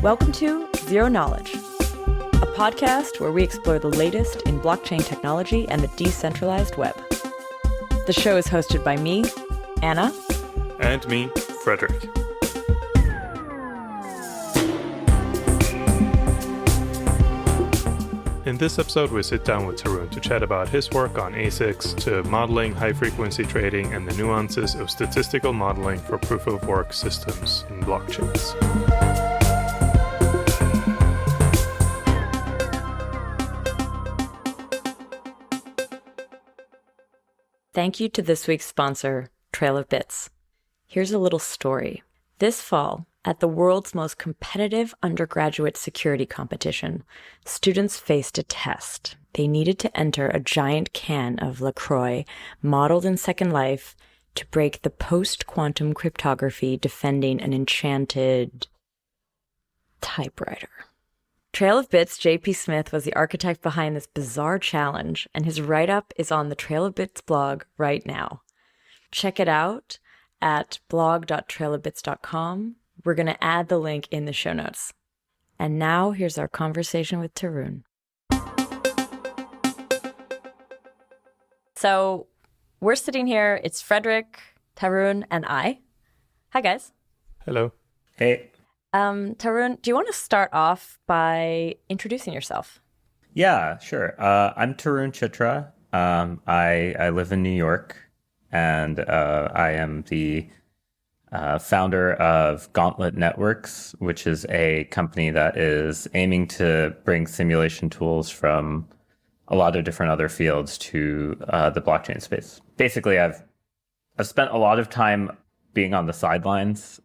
Welcome to Zero Knowledge, a podcast where we explore the latest in blockchain technology and the decentralized web. The show is hosted by me, Anna. And me, Frederick. In this episode, we sit down with Tarun to chat about his work on ASICs, to modeling high-frequency trading and the nuances of statistical modeling for proof-of-work systems in blockchains. Thank you to this week's sponsor, Trail of Bits. Here's a little story. This fall, at the world's most competitive undergraduate security competition, students faced a test. They needed to enter a giant can of LaCroix, modeled in Second Life, to break the post-quantum cryptography defending an enchanted typewriter. Trail of Bits' J.P. Smith was the architect behind this bizarre challenge, and his write-up is on the Trail of Bits blog right now. Check it out at blog.trailofbits.com. We're going to add the link in the show notes. And now here's our conversation with Tarun. So we're sitting here. It's Frederick, Tarun, and I. Hi, guys. Hello. Hey. Tarun, do you want to start off by introducing yourself? Yeah, sure. I'm Tarun Chitra. I live in New York, and I am the founder of Gauntlet Networks, which is a company that is aiming to bring simulation tools from a lot of different other fields to the blockchain space. Basically, I've spent a lot of time being on the sidelines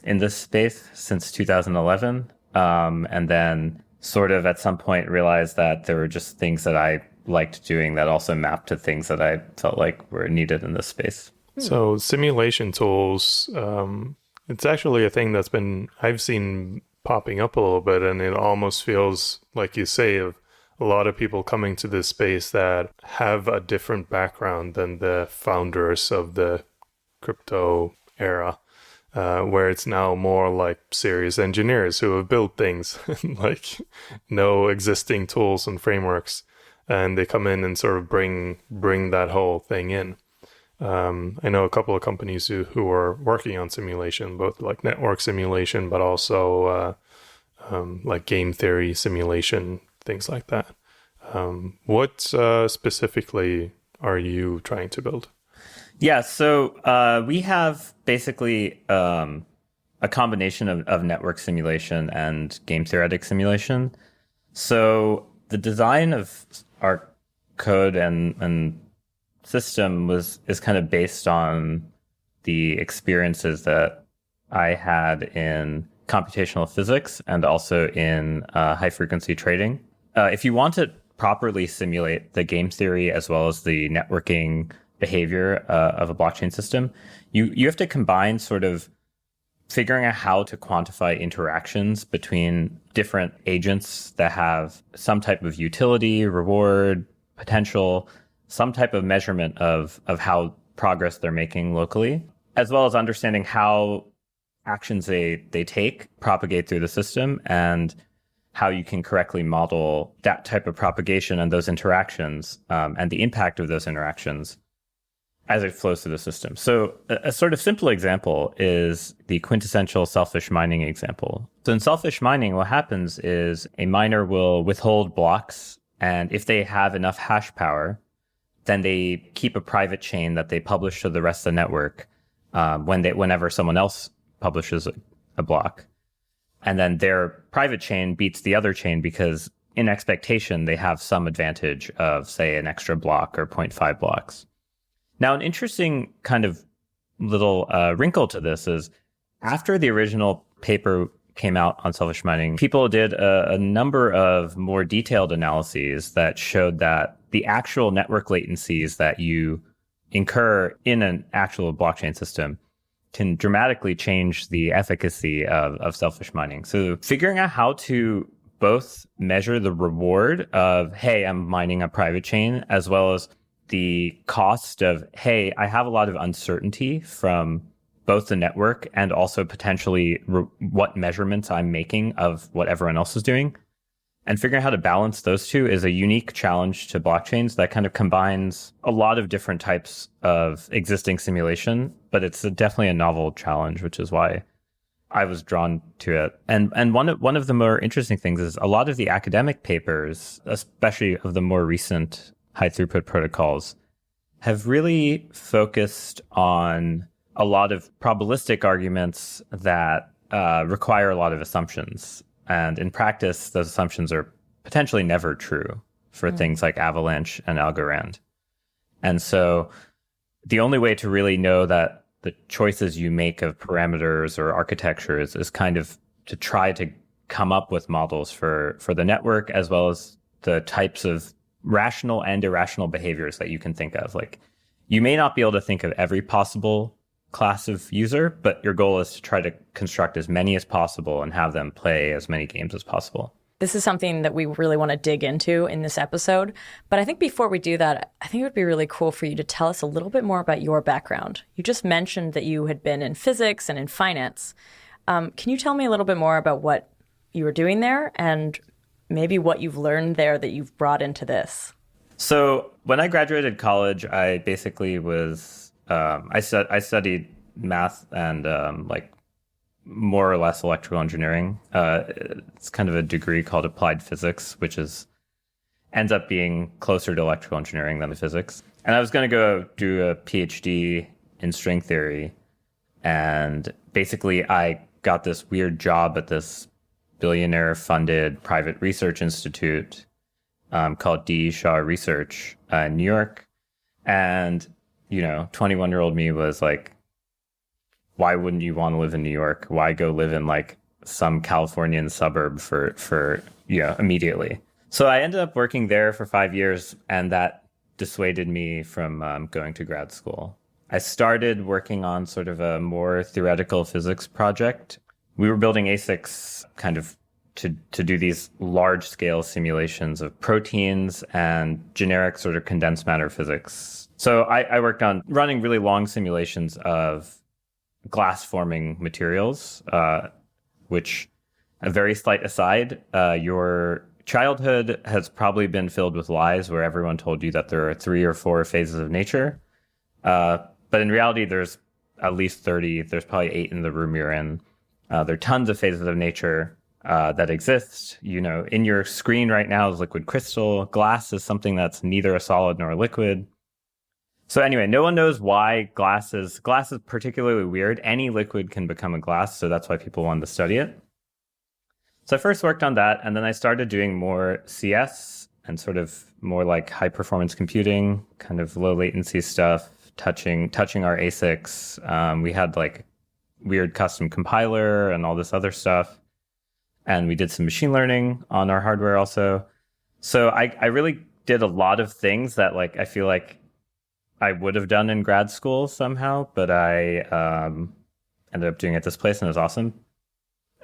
in this space since 2011, and then sort of at some point realized that there were just things that I liked doing that also mapped to things that I felt like were needed in this space. So simulation tools, it's actually a thing I've seen popping up a little bit, and it almost feels like you say of a lot of people coming to this space that have a different background than the founders of the crypto era, where it's now more like serious engineers who have built things, like no existing tools and frameworks, and they come in and sort of bring that whole thing in. I know a couple of companies who are working on simulation, both like network simulation, but also like game theory simulation, things like that. What specifically are you trying to build? Yeah, so we have basically a combination of network simulation and game theoretic simulation. So the design of our code and system is kind of based on the experiences that I had in computational physics and also in high frequency trading. If you want to properly simulate the game theory as well as the networking behavior of a blockchain system, you have to combine sort of figuring out how to quantify interactions between different agents that have some type of utility, reward, potential, some type of measurement of how progress they're making locally, as well as understanding how actions they take propagate through the system and how you can correctly model that type of propagation and those interactions and the impact of those interactions as it flows through the system. So a sort of simple example is the quintessential selfish mining example. So in selfish mining, what happens is a miner will withhold blocks, and if they have enough hash power, then they keep a private chain that they publish to the rest of the network whenever someone else publishes a block. And then their private chain beats the other chain because in expectation, they have some advantage of, say, an extra block or 0.5 blocks. Now, an interesting kind of little wrinkle to this is after the original paper came out on selfish mining, people did a number of more detailed analyses that showed that the actual network latencies that you incur in an actual blockchain system can dramatically change the efficacy of selfish mining. So figuring out how to both measure the reward of, hey, I'm mining a private chain, as well as the cost of, hey, I have a lot of uncertainty from both the network and also potentially what measurements I'm making of what everyone else is doing. And figuring out how to balance those two is a unique challenge to blockchains that kind of combines a lot of different types of existing simulation, but it's definitely a novel challenge, which is why I was drawn to it. And one of the more interesting things is a lot of the academic papers, especially of the more recent high throughput protocols, have really focused on a lot of probabilistic arguments that require a lot of assumptions. And in practice, those assumptions are potentially never true for things like Avalanche and Algorand. And so the only way to really know that the choices you make of parameters or architectures is kind of to try to come up with models for the network, as well as the types of rational and irrational behaviors that you can think of. Like, you may not be able to think of every possible class of user, but your goal is to try to construct as many as possible and have them play as many games as possible. This is something that we really want to dig into in this episode. But I think before we do that, I think it would be really cool for you to tell us a little bit more about your background. You just mentioned that you had been in physics and in finance. Can you tell me a little bit more about what you were doing there and maybe what you've learned there that you've brought into this? So when I graduated college, I basically was I studied math and like more or less electrical engineering. It's kind of a degree called applied physics, which ends up being closer to electrical engineering than physics. And I was going to go do a PhD in string theory. And basically I got this weird job at this billionaire funded private research institute called D. Shaw Research in New York. And 21-year-old me was like, why wouldn't you want to live in New York? Why go live in like some Californian suburb for immediately? So I ended up working there for 5 years, and that dissuaded me from going to grad school. I started working on sort of a more theoretical physics project. We were building ASICs kind of to do these large scale simulations of proteins and generic sort of condensed matter physics. So I worked on running really long simulations of glass forming materials, which, a very slight aside, your childhood has probably been filled with lies where everyone told you that there are 3 or 4 phases of nature. But in reality, there's at least 30. There's probably 8 in the room you're in. There are tons of phases of nature that exist. In your screen right now is liquid crystal. Glass is something that's neither a solid nor a liquid. So anyway, no one knows why glass is particularly weird. Any liquid can become a glass, so that's why people wanted to study it. So I first worked on that, and then I started doing more CS and sort of more like high performance computing, kind of low latency stuff, touching our ASICs. We had like weird custom compiler and all this other stuff. And we did some machine learning on our hardware also. So I really did a lot of things that like I feel like I would have done in grad school somehow, but I ended up doing it at this place, and it was awesome.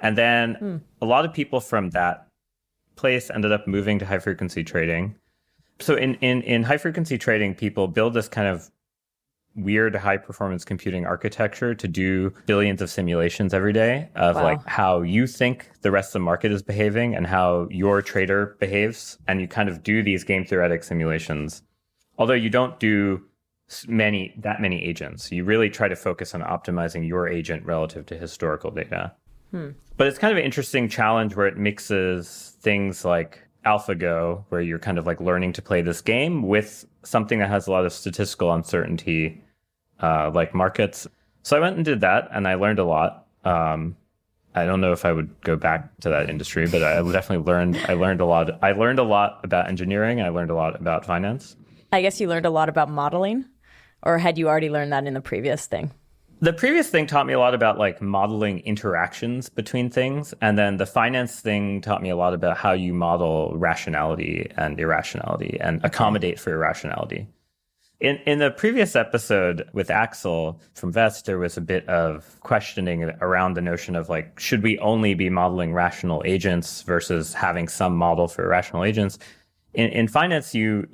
And then a lot of people from that place ended up moving to high frequency trading. So in high frequency trading, people build this kind of weird high performance computing architecture to do billions of simulations every day of like how you think the rest of the market is behaving and how your trader behaves. And you kind of do these game theoretic simulations. Although you don't do that many agents. You really try to focus on optimizing your agent relative to historical data. But it's kind of an interesting challenge where it mixes things like AlphaGo, where you're kind of like learning to play this game, with something that has a lot of statistical uncertainty, like markets. So I went and did that, and I learned a lot. I don't know if I would go back to that industry, but I definitely learned a lot. I learned a lot about engineering. I learned a lot about finance. I guess you learned a lot about modeling, or had you already learned that in the previous thing? The previous thing taught me a lot about like modeling interactions between things. And then the finance thing taught me a lot about how you model rationality and irrationality and accommodate for irrationality. In the previous episode with Axel from Vest, there was a bit of questioning around the notion of like, should we only be modeling rational agents versus having some model for irrational agents? In finance, you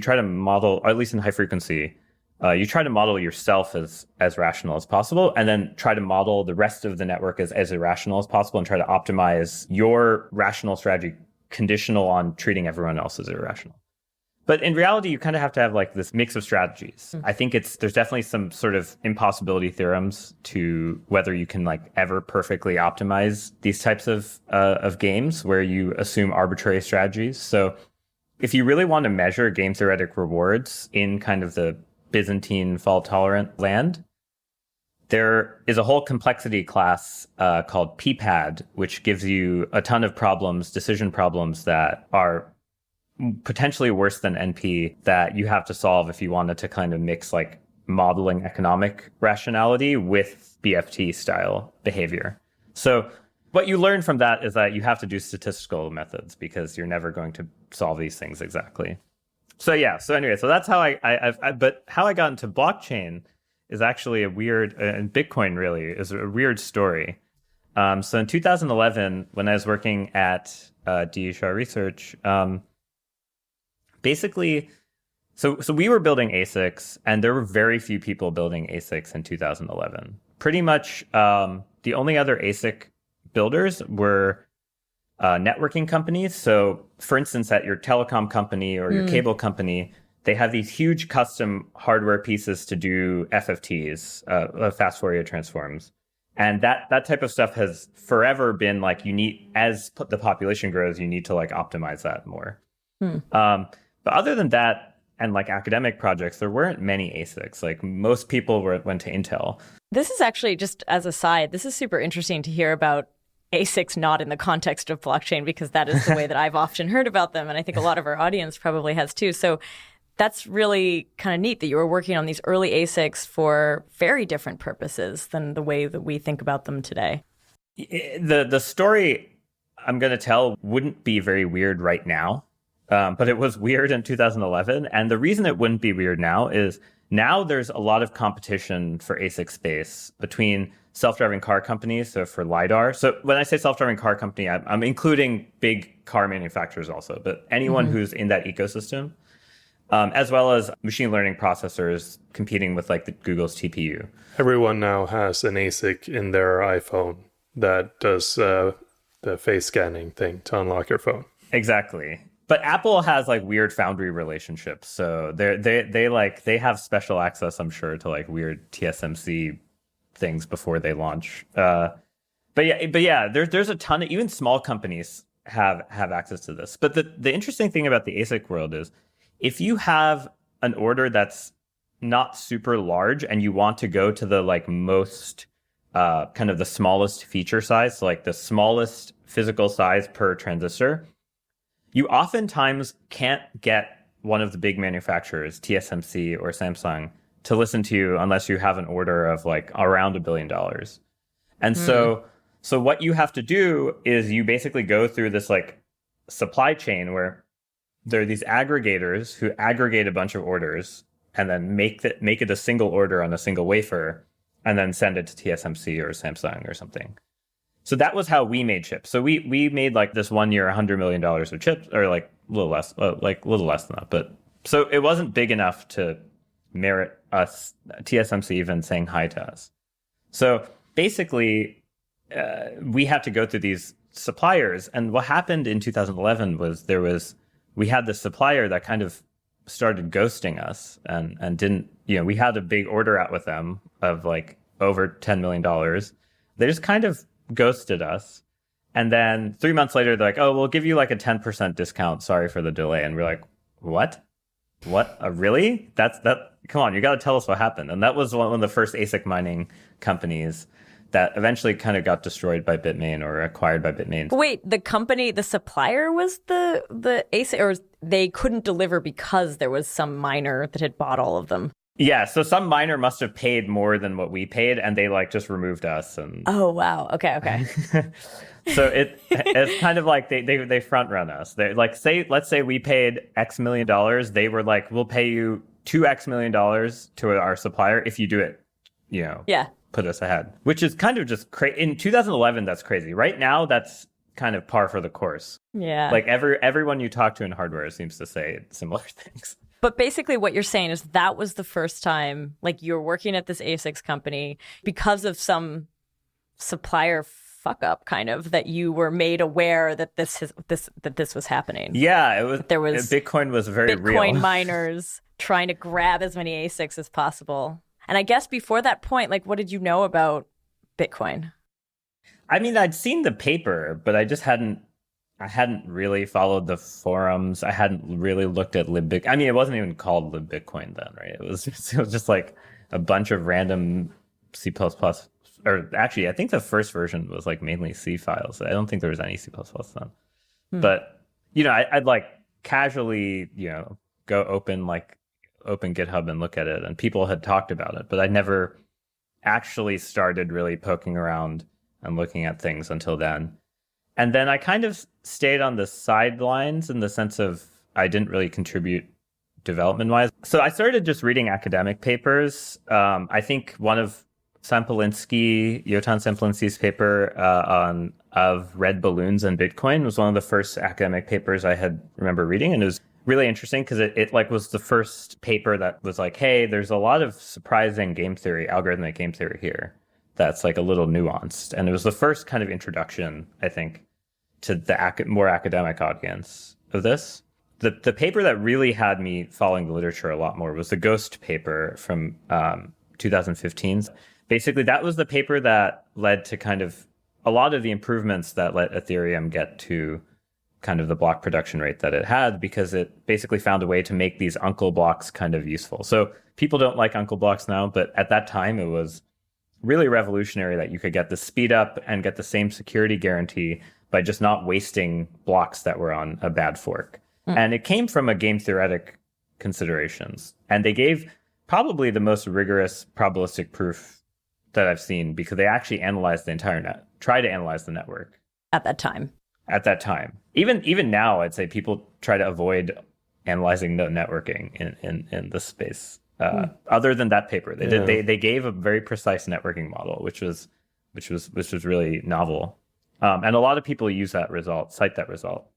try to model, or at least in high frequency, you try to model yourself as rational as possible, and then try to model the rest of the network as irrational as possible, and try to optimize your rational strategy conditional on treating everyone else as irrational. But in reality, you kind of have to have like this mix of strategies. I think there's definitely some sort of impossibility theorems to whether you can like ever perfectly optimize these types of games where you assume arbitrary strategies. So if you really want to measure game theoretic rewards in kind of the Byzantine fault-tolerant land, there is a whole complexity class called PPAD, which gives you a ton of problems, decision problems that are potentially worse than NP that you have to solve if you wanted to kind of mix like modeling economic rationality with BFT style behavior. So what you learn from that is that you have to do statistical methods because you're never going to solve these things exactly. So anyway, that's how but how I got into blockchain is actually a weird, and Bitcoin really is a weird story. So in 2011, when I was working at D. Shaw Research, basically, so we were building ASICs, and there were very few people building ASICs in 2011. Pretty much the only other ASIC builders were networking companies. So for instance, at your telecom company or your cable company, they have these huge custom hardware pieces to do FFTs, fast Fourier transforms. And that type of stuff has forever been like, you need, as the population grows, you need to like optimize that more. But other than that, and like academic projects, there weren't many ASICs. Like most people went to Intel. This is actually, just as a side, this is super interesting to hear about ASICs not in the context of blockchain, because that is the way that I've often heard about them. And I think a lot of our audience probably has too. So that's really kind of neat that you were working on these early ASICs for very different purposes than the way that we think about them today. The story I'm going to tell wouldn't be very weird right now, but it was weird in 2011. And the reason it wouldn't be weird now is now there's a lot of competition for ASIC space between self-driving car companies, so for LiDAR. So when I say self-driving car company, I'm including big car manufacturers also, but anyone who's in that ecosystem, as well as machine learning processors competing with like Google's TPU. Everyone now has an ASIC in their iPhone that does the face scanning thing to unlock your phone. Exactly. But Apple has like weird foundry relationships. So they have special access, I'm sure, to like weird TSMC things before they launch. But yeah, there's a ton of, even small companies have access to this. But the interesting thing about the ASIC world is if you have an order that's not super large and you want to go to the like most kind of the smallest feature size, so like the smallest physical size per transistor, you oftentimes can't get one of the big manufacturers, TSMC or Samsung, to listen to you unless you have an order of like around $1 billion. And so what you have to do is you basically go through this like supply chain where there are these aggregators who aggregate a bunch of orders and then make it a single order on a single wafer and then send it to TSMC or Samsung or something. So that was how we made chips. So we made like this 1 year, $100 million of chips, or like a little less than that. But so it wasn't big enough to merit us, TSMC even saying hi to us. So basically, we had to go through these suppliers. And what happened in 2011 was we had this supplier that kind of started ghosting us and didn't, we had a big order out with them of like over $10 million. They just kind of ghosted us. And then 3 months later, they're like, oh, we'll give you like a 10% discount. Sorry for the delay. And we're like, what? Really? Come on, you got to tell us what happened. And that was one of the first ASIC mining companies that eventually kind of got destroyed by Bitmain or acquired by Bitmain. But wait, the supplier was the ASIC, or they couldn't deliver because there was some miner that had bought all of them? Yeah, so some miner must have paid more than what we paid, and they like just removed us. And oh wow, okay. So it's kind of like they front run us. They like let's say we paid X million dollars. They were like, we'll pay you $2X million to our supplier if you do it. Yeah. Put us ahead, which is kind of just crazy. In 2011, that's crazy. Right now, that's kind of par for the course. Yeah. Like everyone you talk to in hardware seems to say similar things. But basically what you're saying is that was the first time, like, you're working at this ASICs company because of some supplier fuck up, kind of, that you were made aware that this was happening. Yeah, it was. There was Bitcoin was very Bitcoin real. miners trying to grab as many ASICs as possible. And I guess before that point, like, what did you know about Bitcoin? I mean, I'd seen the paper, but I hadn't really followed the forums. I hadn't really looked at libBitcoin. I mean, it wasn't even called libBitcoin then, right? It was just like a bunch of random C++, or actually, I think the first version was like mainly C files. I don't think there was any C++ then. But, I'd like casually, go open GitHub and look at it, and people had talked about it, but I never actually started really poking around and looking at things until then. And then I kind of stayed on the sidelines in the sense of I didn't really contribute development-wise. So I started just reading academic papers. I think one of Yotan Semplinsky's paper of red balloons and Bitcoin was one of the first academic papers I remember reading, and it was really interesting because it was the first paper that was like, hey, there's a lot of surprising algorithmic game theory here that's like a little nuanced. And it was the first kind of introduction, I think, to the more academic audience of this. The paper that really had me following the literature a lot more was the Ghost paper from 2015. Basically, that was the paper that led to kind of a lot of the improvements that let Ethereum get to kind of the block production rate that it had, because it basically found a way to make these uncle blocks kind of useful. So people don't like uncle blocks now, but at that time it was really revolutionary that you could get the speed up and get the same security guarantee by just not wasting blocks that were on a bad fork. And it came from a game theoretic considerations. And they gave probably the most rigorous probabilistic proof that I've seen, because they actually analyzed the entire try to analyze the network. At that time. Even now, I'd say people try to avoid analyzing the networking in this space. Other than that paper, they gave a very precise networking model, which was really novel, and a lot of people use that result, cite that result.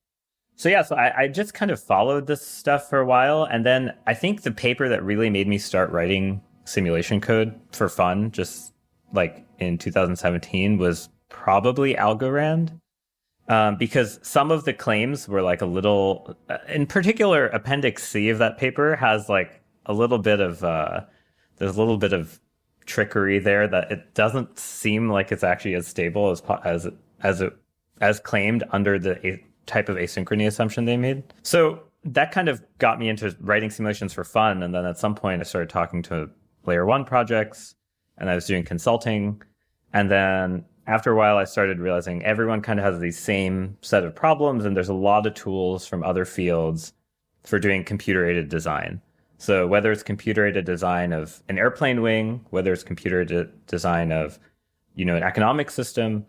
So I just kind of followed this stuff for a while, and then I think the paper that really made me start writing simulation code for fun, just like in 2017, was probably Algorand. Because some of the claims were like a little, in particular, Appendix C of that paper has like a little bit of, there's a little bit of trickery there that it doesn't seem like it's actually as stable as claimed under the type of asynchrony assumption they made. So that kind of got me into writing simulations for fun. And then at some point I started talking to layer one projects, and I was doing consulting. And then after a while, I started realizing everyone kind of has these same set of problems, and there's a lot of tools from other fields for doing computer-aided design. So whether it's computer-aided design of an airplane wing, whether it's computer-aided design of, an economic system,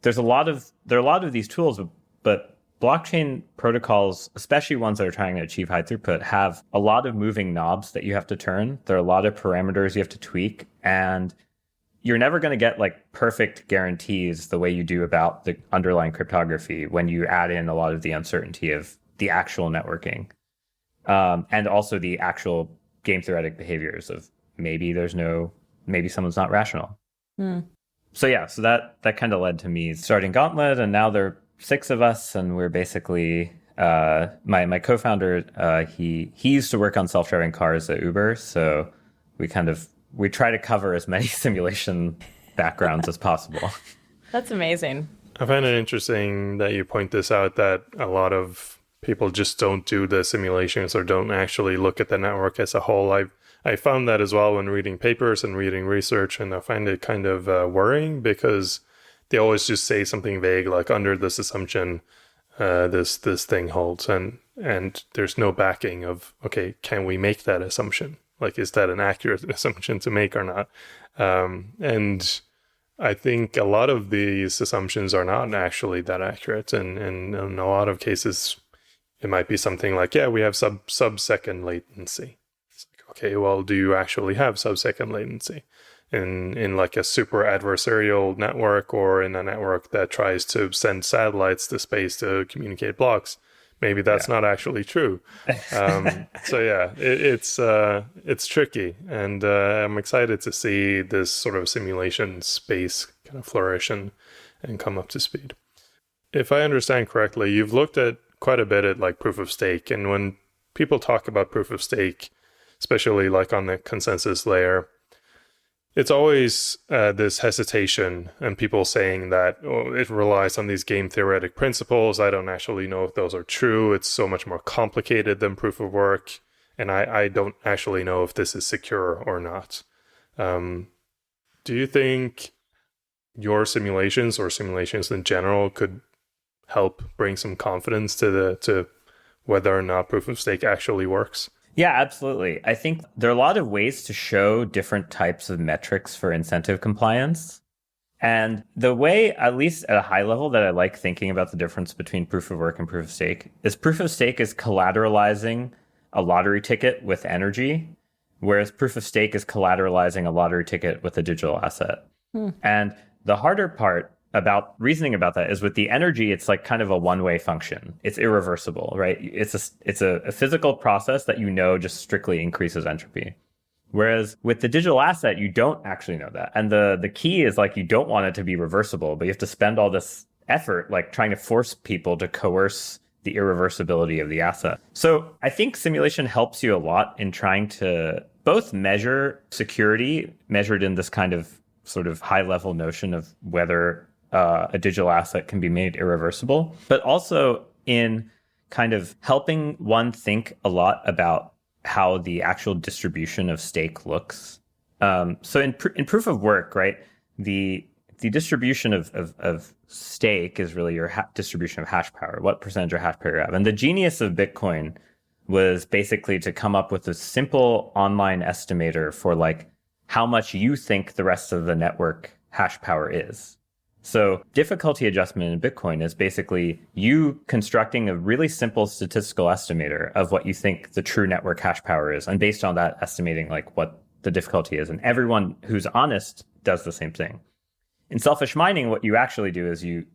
there are a lot of these tools, but blockchain protocols, especially ones that are trying to achieve high throughput, have a lot of moving knobs that you have to turn. There are a lot of parameters you have to tweak, and you're never going to get like perfect guarantees the way you do about the underlying cryptography when you add in a lot of the uncertainty of the actual networking, and also the actual game theoretic behaviors of maybe someone's not rational. So that kind of led to me starting Gauntlet, and now there are 6 of us, and we're basically my co-founder. He used to work on self-driving cars at Uber, so we try to cover as many simulation backgrounds as possible. That's amazing. I find it interesting that you point this out, that a lot of people just don't do the simulations or don't actually look at the network as a whole. I found that as well when reading papers and reading research, and I find it kind of worrying because they always just say something vague like, under this assumption, this thing holds, and there's no backing of, okay, can we make that assumption? Like, is that an accurate assumption to make or not? And I think a lot of these assumptions are not actually that accurate. And in a lot of cases, it might be something like, yeah, we have sub-second latency. It's like, okay, well, do you actually have sub-second latency? In like a super adversarial network, or in a network that tries to send satellites to space to communicate blocks, maybe that's not actually true. So yeah, it's tricky, and I'm excited to see this sort of simulation space kind of flourish and come up to speed. If I understand correctly, you've looked at quite a bit at like proof of stake, and when people talk about proof of stake, especially like on the consensus layer, it's always this hesitation and people saying that, oh, it relies on these game theoretic principles. I don't actually know if those are true. It's so much more complicated than proof of work. And I don't actually know if this is secure or not. Do you think your simulations or simulations in general could help bring some confidence to whether or not proof of stake actually works? Yeah, absolutely. I think there are a lot of ways to show different types of metrics for incentive compliance. And the way, at least at a high level, that I like thinking about the difference between proof of work and proof of stake is collateralizing a lottery ticket with energy, whereas proof of stake is collateralizing a lottery ticket with a digital asset. And the harder part about reasoning about that is with the energy, it's like kind of a one-way function. It's irreversible, right? It's a physical process that just strictly increases entropy. Whereas with the digital asset, you don't actually know that. And the key is like you don't want it to be reversible, but you have to spend all this effort like trying to force people to coerce the irreversibility of the asset. So I think simulation helps you a lot in trying to both measure security, measured in this kind of sort of high-level notion of whether a digital asset can be made irreversible, but also in kind of helping one think a lot about how the actual distribution of stake looks. So in proof of work, right, the distribution of stake is really your distribution of hash power, what percentage of hash power you have. And the genius of Bitcoin was basically to come up with a simple online estimator for like how much you think the rest of the network hash power is. So difficulty adjustment in Bitcoin is basically you constructing a really simple statistical estimator of what you think the true network hash power is. And based on that, estimating like what the difficulty is. And everyone who's honest does the same thing. In selfish mining, what you actually do is you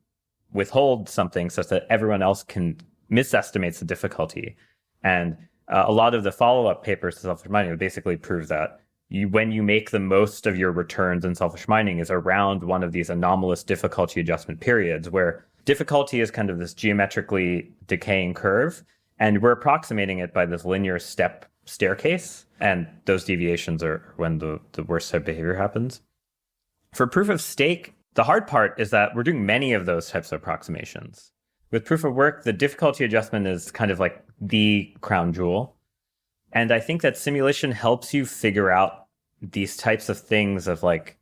withhold something such that everyone else can misestimates the difficulty. And a lot of the follow-up papers to selfish mining basically prove that when you make the most of your returns in selfish mining is around one of these anomalous difficulty adjustment periods where difficulty is kind of this geometrically decaying curve, and we're approximating it by this linear step staircase, and those deviations are when the worst type of behavior happens. For proof of stake, the hard part is that we're doing many of those types of approximations. With proof of work, the difficulty adjustment is kind of like the crown jewel. And I think that simulation helps you figure out these types of things of like,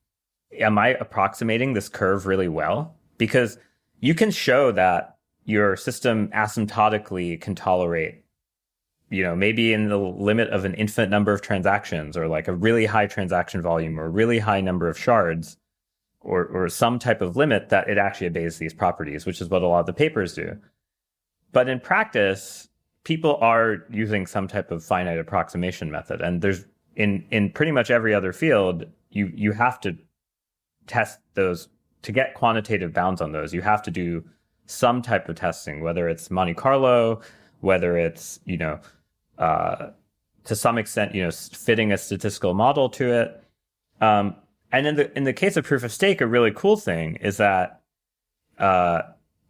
am I approximating this curve really well? Because you can show that your system asymptotically can tolerate, maybe in the limit of an infinite number of transactions or like a really high transaction volume or a really high number of shards or some type of limit that it actually obeys these properties, which is what a lot of the papers do. But in practice, people are using some type of finite approximation method. And there's in pretty much every other field, you have to test those to get quantitative bounds on those. You have to do some type of testing, whether it's Monte Carlo, whether it's, to some extent, fitting a statistical model to it. And in the case of proof of stake, a really cool thing is that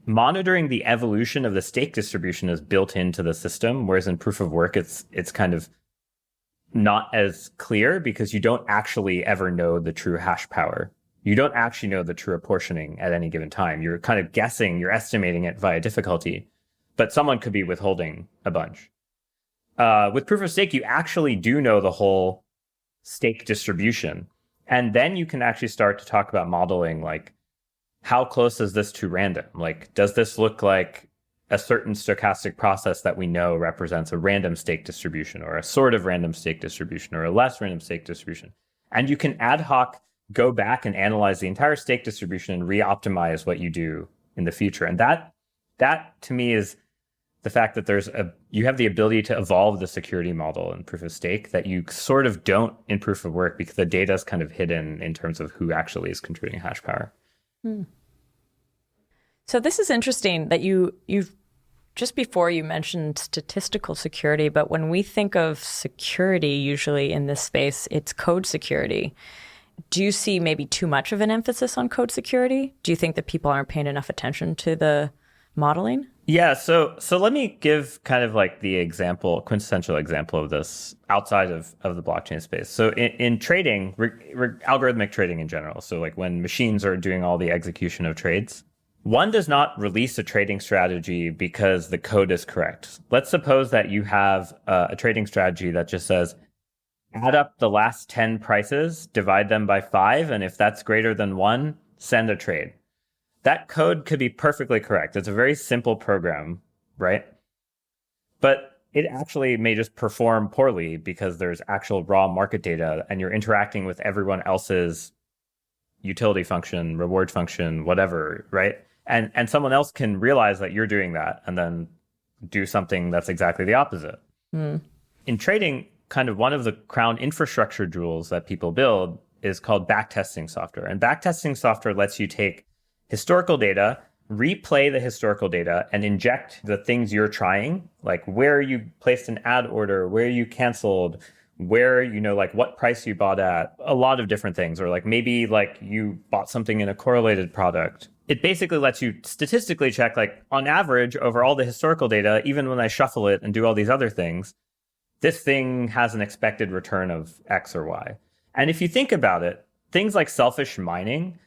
monitoring the evolution of the stake distribution is built into the system, whereas in proof of work, it's kind of not as clear because you don't actually ever know the true hash power. You don't actually know the true apportioning at any given time. You're kind of guessing, you're estimating it via difficulty, but someone could be withholding a bunch. With proof of stake, you actually do know the whole stake distribution. And then you can actually start to talk about modeling, like, how close is this to random? Like, does this look like a certain stochastic process that we know represents a random stake distribution or a sort of random stake distribution or a less random stake distribution? And you can ad hoc go back and analyze the entire stake distribution and re-optimize what you do in the future. And that to me is the fact that you have the ability to evolve the security model in proof of stake that you sort of don't in proof of work because the data is kind of hidden in terms of who actually is contributing hash power. So this is interesting that you've just before you mentioned statistical security, but when we think of security, usually in this space, it's code security. Do you see maybe too much of an emphasis on code security? Do you think that people aren't paying enough attention to the modeling? Yeah, so let me give kind of like the quintessential example of this outside of the blockchain space. So in trading, algorithmic trading in general, so like when machines are doing all the execution of trades, one does not release a trading strategy because the code is correct. Let's suppose that you have a trading strategy that just says, add up the last 10 prices, divide them by 5, and if that's greater than 1, send a trade. That code could be perfectly correct. It's a very simple program, right? But it actually may just perform poorly because there's actual raw market data and you're interacting with everyone else's utility function, reward function, whatever, right? And someone else can realize that you're doing that and then do something that's exactly the opposite. In trading, kind of one of the crown infrastructure jewels that people build is called backtesting software. And backtesting software lets you take historical data, replay the historical data, and inject the things you're trying, like where you placed an ad order, where you canceled, where, like what price you bought at, a lot of different things, or like maybe like you bought something in a correlated product. It basically lets you statistically check, like on average over all the historical data, even when I shuffle it and do all these other things, this thing has an expected return of X or Y. And if you think about it, things like selfish mining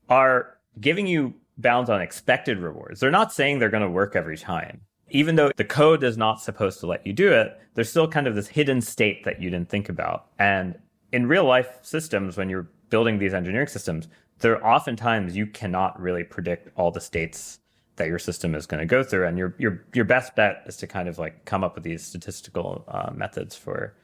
are giving you bounds on expected rewards. They're not saying they're going to work every time. Even though the code is not supposed to let you do it, there's still kind of this hidden state that you didn't think about. And in real life systems, when you're building these engineering systems, there are oftentimes you cannot really predict all the states that your system is going to go through. And your best bet is to kind of like come up with these statistical methods for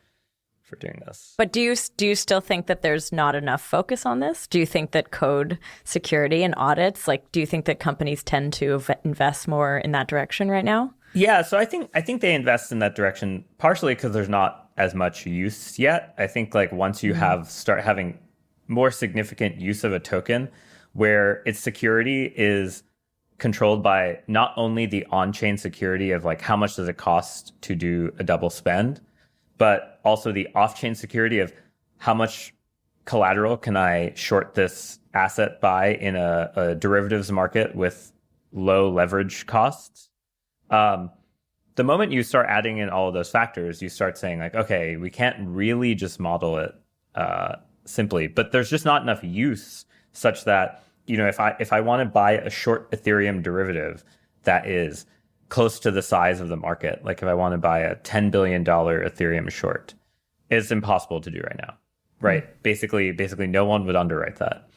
doing this. But do you still think that there's not enough focus on this? Do you think that code security and audits, like, do you think that companies tend to invest more in that direction right now? Yeah, so I think they invest in that direction partially because there's not as much use yet. I think like once you start having more significant use of a token where its security is controlled by not only the on-chain security of like how much does it cost to do a double spend, but also the off-chain security of how much collateral can I short this asset by in a derivatives market with low leverage costs. The moment you start adding in all of those factors, you start saying like, okay, we can't really just model it simply, but there's just not enough use such that, if I want to buy a short Ethereum derivative that is close to the size of the market, like if I want to buy a $10 billion Ethereum short, it's impossible to do right now, right? Basically, no one would underwrite that.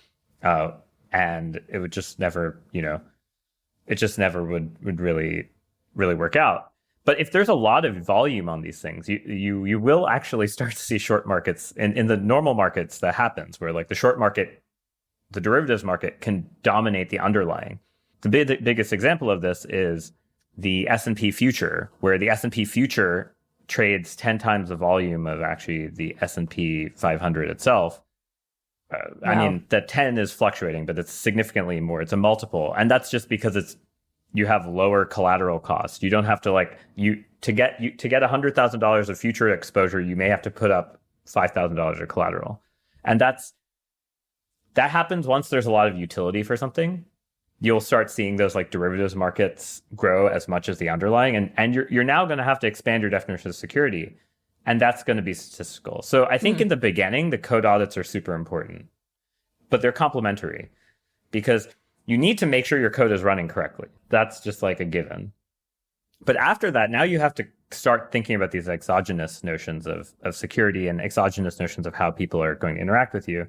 And it would just never, it just never would really work out. But if there's a lot of volume on these things, you will actually start to see short markets in the normal markets. That happens where like the short market, the derivatives market can dominate the underlying. The biggest example of this is the S&P future, where the S&P future trades 10 times the volume of actually the S&P 500 itself. Wow. I mean, the 10 is fluctuating, but it's significantly more. It's a multiple. And that's just because you have lower collateral costs. You don't have to to get $100,000 of future exposure, you may have to put up $5,000 of collateral. And that happens once there's a lot of utility for something. You'll start seeing those like derivatives markets grow as much as the underlying. And you're now going to have to expand your definition of security. And that's going to be statistical. So I think in the beginning, the code audits are super important, but they're complementary because you need to make sure your code is running correctly. That's just like a given. But after that, now you have to start thinking about these exogenous notions of security and exogenous notions of how people are going to interact with you.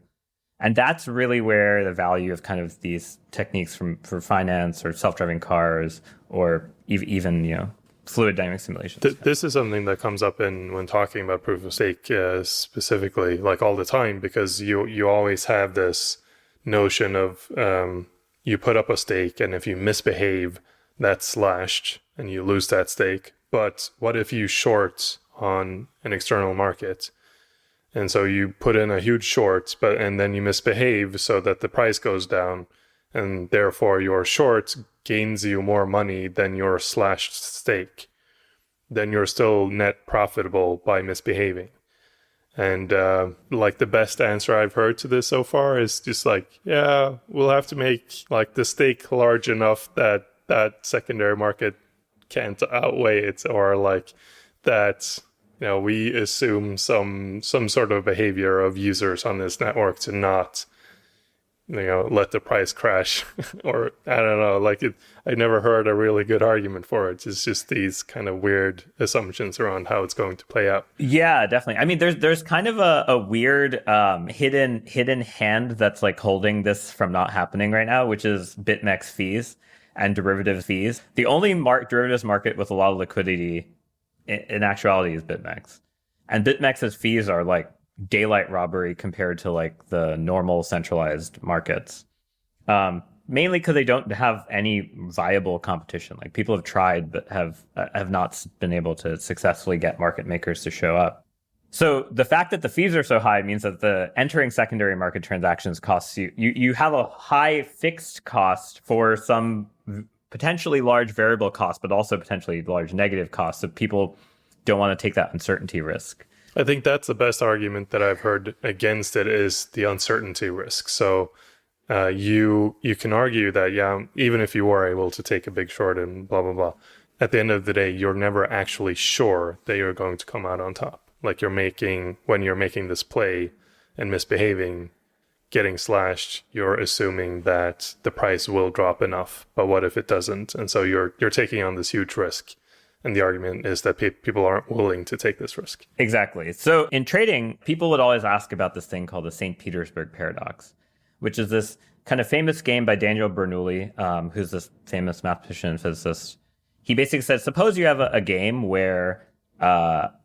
And that's really where the value of kind of these techniques for finance or self-driving cars or even fluid dynamic simulations. This is something that comes up when talking about proof of stake specifically, like all the time, because you always have this notion of you put up a stake, and if you misbehave, that's slashed and you lose that stake. But what if you short on an external market? And so you put in a huge short, and then you misbehave so that the price goes down, and therefore your short gains you more money than your slashed stake, then you're still net profitable by misbehaving. And like the best answer I've heard to this so far is just like, yeah, we'll have to make like the stake large enough that that secondary market can't outweigh it, or like that, you know, we assume some sort of behavior of users on this network to not, you know, let the price crash. Or I don't know, like I never heard a really good argument for it. It's just these kind of weird assumptions around how it's going to play out. Yeah, definitely. I mean, there's kind of a weird hidden hand that's like holding this from not happening right now, which is BitMEX fees and derivative fees. The only derivatives market with a lot of liquidity in actuality is BitMEX. And BitMEX's fees are like daylight robbery compared to like the normal centralized markets. Mainly because they don't have any viable competition. Like people have tried but have not been able to successfully get market makers to show up. So the fact that the fees are so high means that the entering secondary market transactions costs you have a high fixed cost for some potentially large variable cost, but also potentially large negative costs. So people don't want to take that uncertainty risk. I think that's the best argument that I've heard against it, is the uncertainty risk. So you can argue that, yeah, even if you were able to take a big short and blah, blah, blah, at the end of the day, you're never actually sure that you're going to come out on top. Like when you're making this play and misbehaving, getting slashed, you're assuming that the price will drop enough. But what if it doesn't? And so you're taking on this huge risk. And the argument is that people aren't willing to take this risk. Exactly. So in trading, people would always ask about this thing called the St. Petersburg paradox, which is this kind of famous game by Daniel Bernoulli, who's this famous mathematician and physicist. He basically said, suppose you have a game where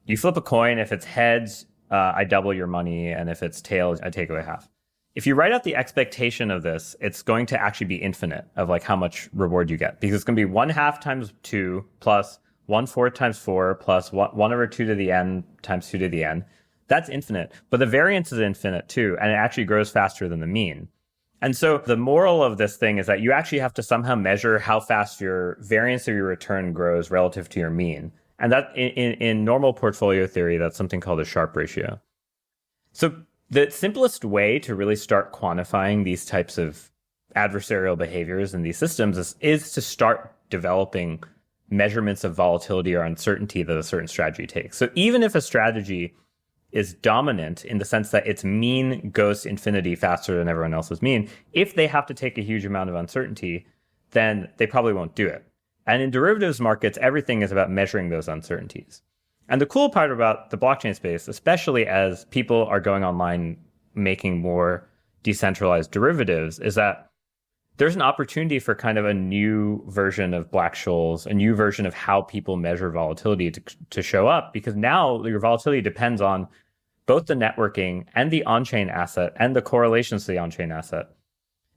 you flip a coin. If it's heads, I double your money. And if it's tails, I take away half. If you write out the expectation of this, it's going to actually be infinite of like how much reward you get, because it's going to be 1/2 times 2 plus 1/4 times 4 plus 1/2 to the n times 2 to the n. That's infinite. But the variance is infinite too, and it actually grows faster than the mean. And so the moral of this thing is that you actually have to somehow measure how fast your variance of your return grows relative to your mean. And that in normal portfolio theory, that's something called a Sharpe ratio. So the simplest way to really start quantifying these types of adversarial behaviors in these systems is to start developing measurements of volatility or uncertainty that a certain strategy takes. So even if a strategy is dominant in the sense that its mean goes to infinity faster than everyone else's mean, if they have to take a huge amount of uncertainty, then they probably won't do it. And in derivatives markets, everything is about measuring those uncertainties. And the cool part about the blockchain space, especially as people are going online making more decentralized derivatives, is that there's an opportunity for kind of a new version of Black-Scholes, a new version of how people measure volatility to show up, because now your volatility depends on both the networking and the on-chain asset and the correlations to the on-chain asset.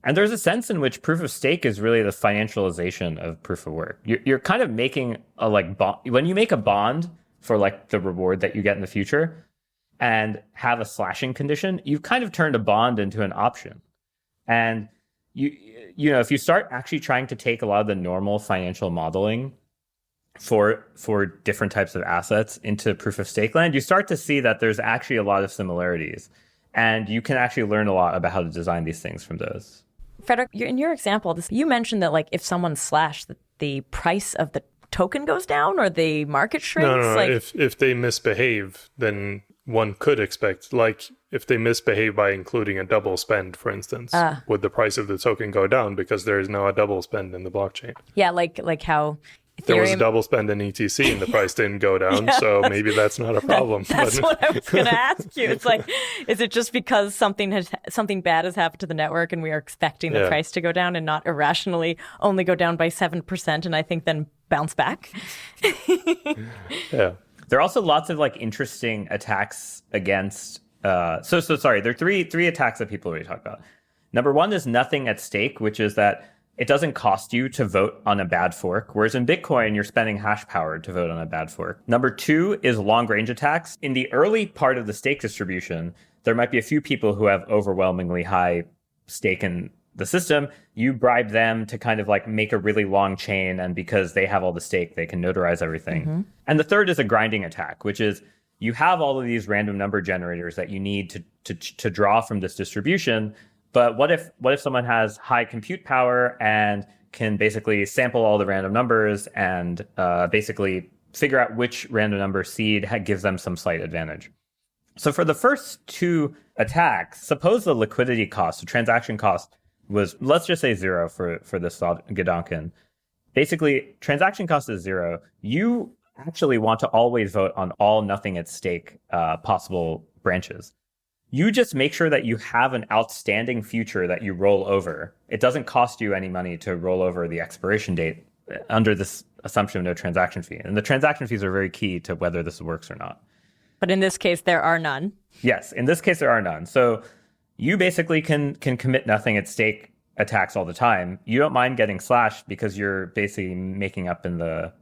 And there's a sense in which proof of stake is really the financialization of proof of work. You're kind of making a when you make a bond for like the reward that you get in the future and have a slashing condition, you've kind of turned a bond into an option. And you know, if you start actually trying to take a lot of the normal financial modeling for different types of assets into proof of stake land, you start to see that there's actually a lot of similarities. And you can actually learn a lot about how to design these things from those. Frederick, in your example, you mentioned that like if someone's slashed, the price of the token goes down or the market shrinks? No. Like, if they misbehave, then one could expect, like if they misbehave by including a double spend, for instance, would the price of the token go down because there is now a double spend in the blockchain? Yeah, like how Ethereum... There was a double spend in ETC and the price didn't go down, so maybe that's not a problem. That's what I was going to ask you. It's like, is it just because something bad has happened to the network and we are expecting the price to go down and not irrationally only go down by 7% and I think then bounce back? Yeah. There are also lots of like interesting attacks against. Sorry. There are three attacks that people already talk about. Number one is nothing at stake, which is that it doesn't cost you to vote on a bad fork, whereas in Bitcoin, you're spending hash power to vote on a bad fork. Number two is long range attacks. In the early part of the stake distribution, there might be a few people who have overwhelmingly high stake in the system, you bribe them to kind of like make a really long chain. And because they have all the stake, they can notarize everything. And the third is a grinding attack, which is you have all of these random number generators that you need to draw from this distribution. But what if someone has high compute power and can basically sample all the random numbers and basically figure out which random number seed gives them some slight advantage? So for the first two attacks, suppose the liquidity cost, the transaction cost was, let's just say 0 for this Gedanken. Basically, transaction cost is 0. You actually want to always vote on all nothing at stake possible branches. You just make sure that you have an outstanding future that you roll over. It doesn't cost you any money to roll over the expiration date under this assumption of no transaction fee. And the transaction fees are very key to whether this works or not. But in this case, there are none. Yes, in this case, there are none. So you basically can commit nothing at stake attacks all the time. You don't mind getting slashed because you're basically making up in the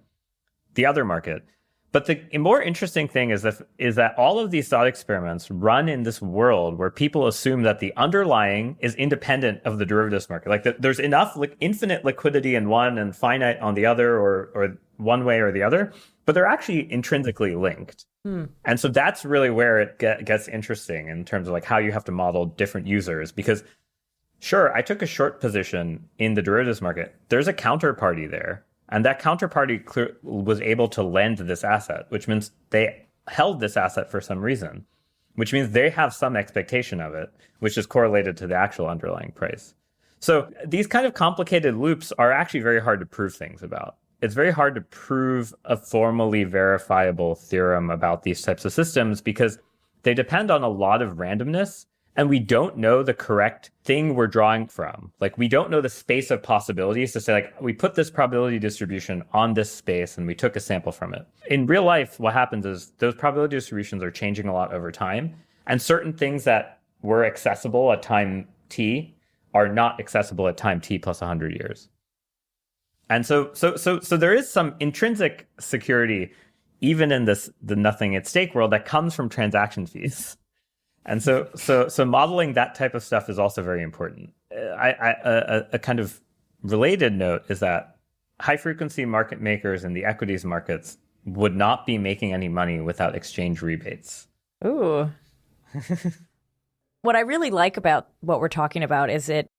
other market. But the more interesting thing is that all of these thought experiments run in this world where people assume that the underlying is independent of the derivatives market. Like there's enough infinite liquidity in one and finite on the other, or one way or the other, but they're actually intrinsically linked. And so that's really where it gets interesting in terms of like how you have to model different users. Because sure, I took a short position in the derivatives market. There's a counterparty there. And that counterparty was able to lend this asset, which means they held this asset for some reason, which means they have some expectation of it, which is correlated to the actual underlying price. So these kind of complicated loops are actually very hard to prove things about. It's very hard to prove a formally verifiable theorem about these types of systems because they depend on a lot of randomness. And we don't know the correct thing we're drawing from. Like, we don't know the space of possibilities to say, like, we put this probability distribution on this space and we took a sample from it. In real life, what happens is those probability distributions are changing a lot over time. And certain things that were accessible at time t are not accessible at time t plus 100 years. And so there is some intrinsic security, even in the nothing at stake world, that comes from transaction fees. And so modeling that type of stuff is also very important. A kind of related note is that high frequency market makers in the equities markets would not be making any money without exchange rebates. Ooh. What I really like about what we're talking about is it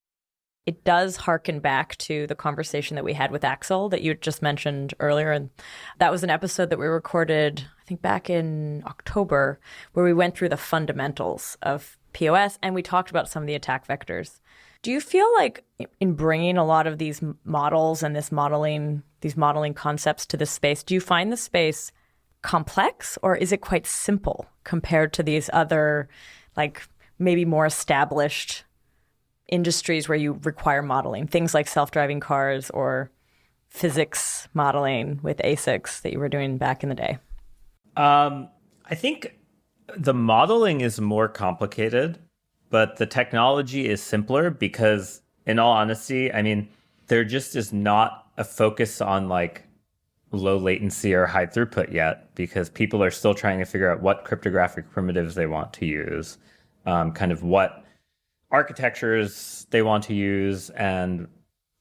does harken back to the conversation that we had with Axel that you just mentioned earlier. And that was an episode that we recorded, I think, back in October, where we went through the fundamentals of PoS and we talked about some of the attack vectors. Do you feel like in bringing a lot of these models and these modeling concepts to this space, do you find the space complex or is it quite simple compared to these other, like maybe more established industries where you require modeling, things like self-driving cars or physics modeling with ASICs that you were doing back in the day? I think the modeling is more complicated, but the technology is simpler because, in all honesty, I mean, there just is not a focus on like low latency or high throughput yet because people are still trying to figure out what cryptographic primitives they want to use, kind of what architectures they want to use and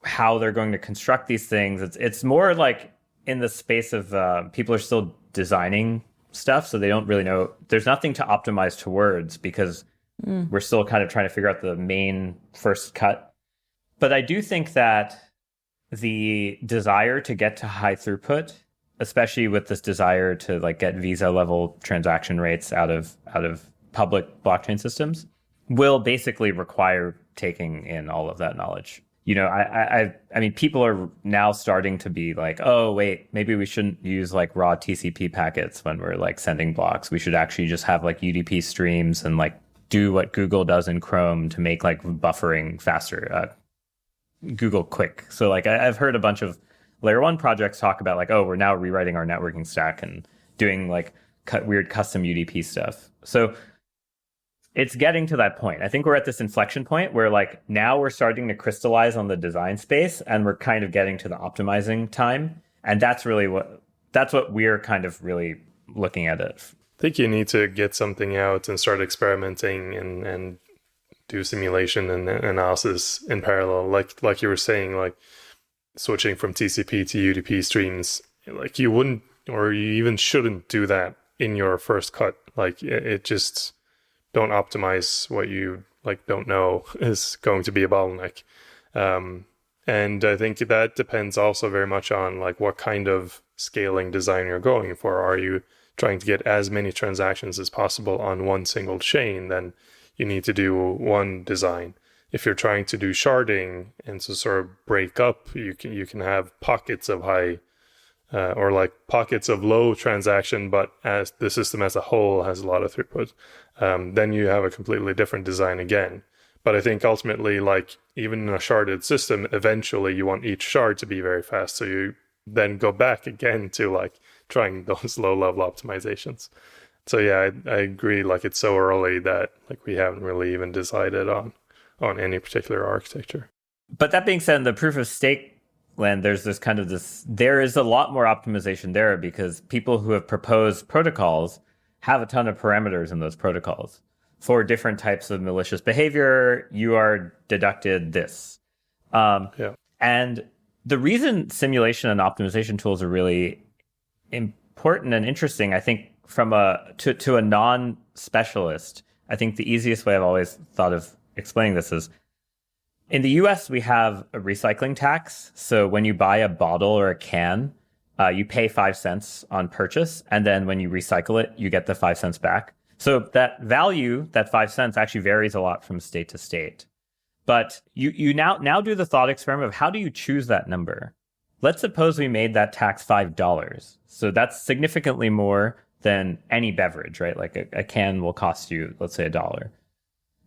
how they're going to construct these things. It's more like in the space of people are still designing stuff, so they don't really know. There's nothing to optimize towards because we're still kind of trying to figure out the main first cut. But I do think that the desire to get to high throughput, especially with this desire to like get Visa level transaction rates out of public blockchain systems, will basically require taking in all of that knowledge. You know, I mean, people are now starting to be like, oh, wait, maybe we shouldn't use like raw TCP packets when we're like sending blocks. We should actually just have like UDP streams and like do what Google does in Chrome to make like buffering faster. Google Quick. So like I've heard a bunch of layer one projects talk about like, oh, we're now rewriting our networking stack and doing like weird custom UDP stuff. So it's getting to that point. I think we're at this inflection point where like now we're starting to crystallize on the design space and we're kind of getting to the optimizing time. And that's what we're kind of really looking at it. I think you need to get something out and start experimenting and do simulation and analysis in parallel. Like you were saying, like switching from TCP to UDP streams, like you wouldn't, or you even shouldn't do that in your first cut. Like it just, don't optimize what you like don't know is going to be a bottleneck. And I think that depends also very much on like what kind of scaling design you're going for. Are you trying to get as many transactions as possible on one single chain? Then you need to do one design. If you're trying to do sharding and to sort of break up, you can have pockets of high or like pockets of low transaction, but as the system as a whole has a lot of throughput, then you have a completely different design again. But I think ultimately, like even in a sharded system, eventually you want each shard to be very fast. So you then go back again to like trying those low level optimizations. So yeah, I agree. Like it's so early that like we haven't really even decided on any particular architecture. But that being said, in the proof of stake land, there is a lot more optimization there because people who have proposed protocols have a ton of parameters in those protocols. For different types of malicious behavior, you are deducted this. And the reason simulation and optimization tools are really important and interesting, I think, from to a non-specialist, I think the easiest way I've always thought of explaining this is, in the US, we have a recycling tax. So when you buy a bottle or a can, you pay 5 cents on purchase. And then when you recycle it, you get the 5 cents back. So that value, that 5 cents, actually varies a lot from state to state. But you now do the thought experiment of how do you choose that number? Let's suppose we made that tax $5. So that's significantly more than any beverage, right? Like a can will cost you, let's say, $1.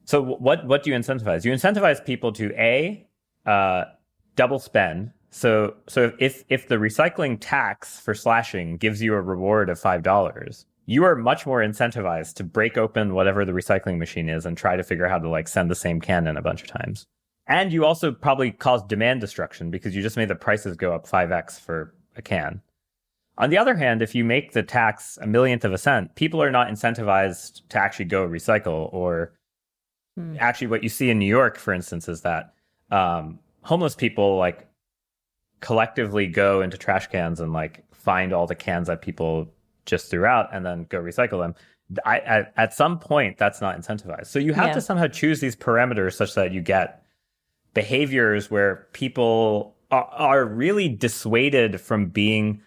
So what do you incentivize? You incentivize people to double spend. So if the recycling tax for slashing gives you a reward of $5, you are much more incentivized to break open whatever the recycling machine is and try to figure out how to like send the same can in a bunch of times. And you also probably cause demand destruction because you just made the prices go up 5x for a can. On the other hand, if you make the tax a millionth of a cent, people are not incentivized to actually go recycle. Or actually what you see in New York, for instance, is that homeless people like collectively go into trash cans and like find all the cans that people just threw out and then go recycle them. At some point, that's not incentivized. So you have to somehow choose these parameters such that you get behaviors where people are really dissuaded from being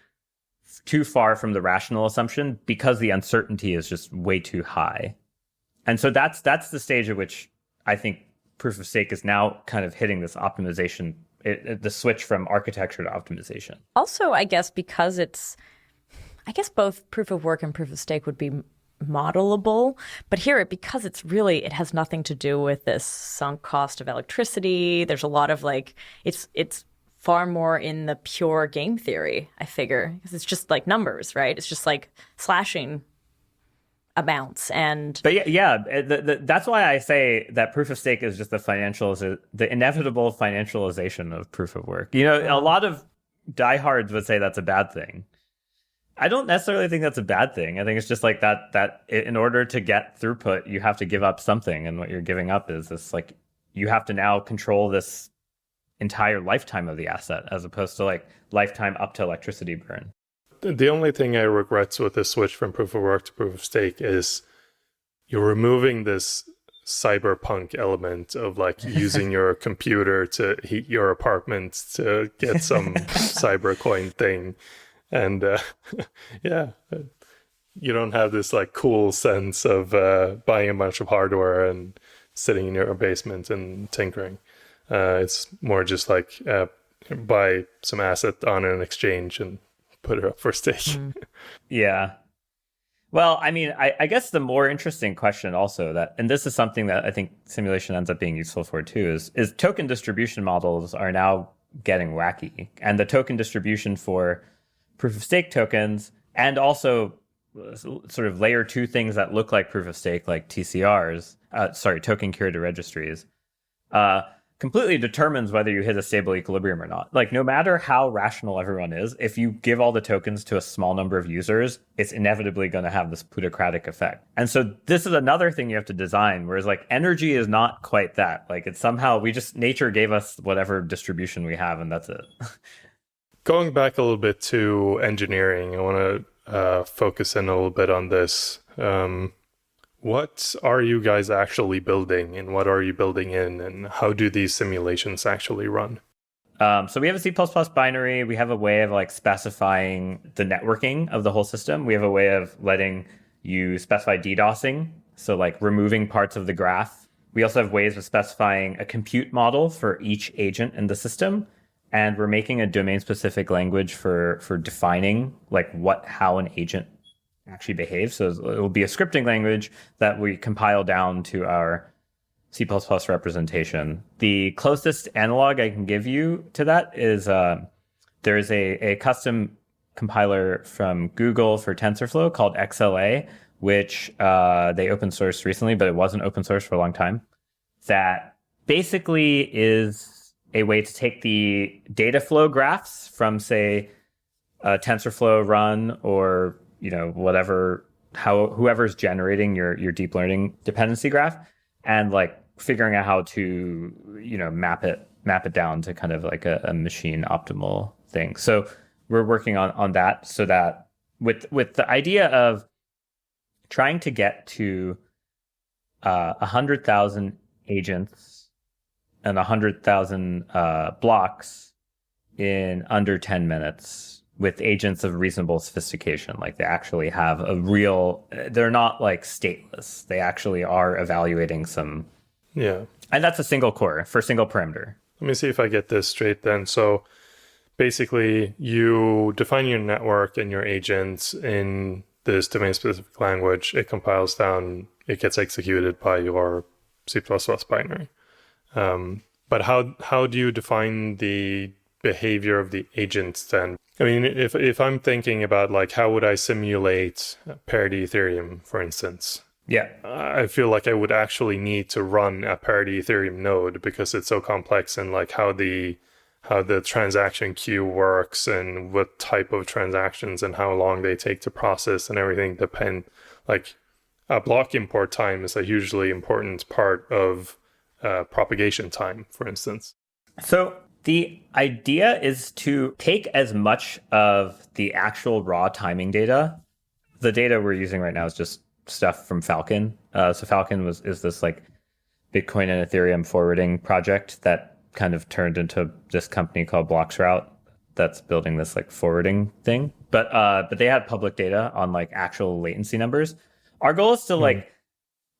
too far from the rational assumption because the uncertainty is just way too high. And so that's the stage at which I think proof of stake is now kind of hitting this optimization, the switch from architecture to optimization. Also, I guess because both proof of work and proof of stake would be modelable, but here because it has nothing to do with this sunk cost of electricity. There's a lot of like it's far more in the pure game theory, I figure, because it's just like numbers, right? It's just like slashing amounts and. But that's why I say that proof of stake is just the inevitable financialization of proof of work. You know, a lot of diehards would say that's a bad thing. I don't necessarily think that's a bad thing. I think it's just like that in order to get throughput, you have to give up something. And what you're giving up is this, like, you have to now control this entire lifetime of the asset as opposed to like lifetime up to electricity burn. The only thing I regret with this switch from proof of work to proof of stake is you're removing this cyberpunk element of like using your computer to heat your apartment to get some cybercoin thing. And you don't have this like cool sense of buying a bunch of hardware and sitting in your basement and tinkering. It's more just like buy some asset on an exchange and put it up for stake. Yeah. Well, I mean, I guess the more interesting question also and this is something that I think simulation ends up being useful for too, is token distribution models are now getting wacky. And the token distribution for proof of stake tokens and also sort of layer 2 things that look like proof of stake, like TCRs, token curated registries, completely determines whether you hit a stable equilibrium or not. Like, no matter how rational everyone is, if you give all the tokens to a small number of users, it's inevitably going to have this plutocratic effect. And so this is another thing you have to design, whereas like energy is not quite that. Like, it's somehow, nature gave us whatever distribution we have, and that's it. Going back a little bit to engineering, I want to focus in a little bit on this. What are you guys actually building, and what are you building in, and how do these simulations actually run? So we have a C++ binary. We have a way of like specifying the networking of the whole system. We have a way of letting you specify DDoSing, so like removing parts of the graph. We also have ways of specifying a compute model for each agent in the system. And we're making a domain-specific language for defining like how an agent actually behaves. So it will be a scripting language that we compile down to our C++ representation. The closest analog I can give you to that is there is a custom compiler from Google for TensorFlow called XLA, which they open sourced recently, but it wasn't open source for a long time. That basically is a way to take the data flow graphs from, say, a TensorFlow run or whoever's generating your deep learning dependency graph, and like figuring out how to map it down to kind of like a machine optimal thing. So we're working on that, so that with the idea of trying to get to 100,000 agents and 100,000 blocks in under 10 minutes. With agents of reasonable sophistication, like they actually have they're not like stateless. They actually are evaluating some. Yeah. And that's a single core for a single parameter. Let me see if I get this straight then. So basically you define your network and your agents in this domain specific language. It compiles down, it gets executed by your C++ binary. But how do you define the behavior of the agents then? I mean, if I'm thinking about like how would I simulate parity Ethereum, for instance? Yeah. I feel like I would actually need to run a parity Ethereum node because it's so complex, and like how the transaction queue works and what type of transactions and how long they take to process and everything depend. Like a block import time is a hugely important part of propagation time, for instance. So the idea is to take as much of the actual raw timing data. The data we're using right now is just stuff from Falcon. So Falcon is this like Bitcoin and Ethereum forwarding project that kind of turned into this company called Bloxroute that's building this like forwarding thing. But they had public data on like actual latency numbers. Our goal is to like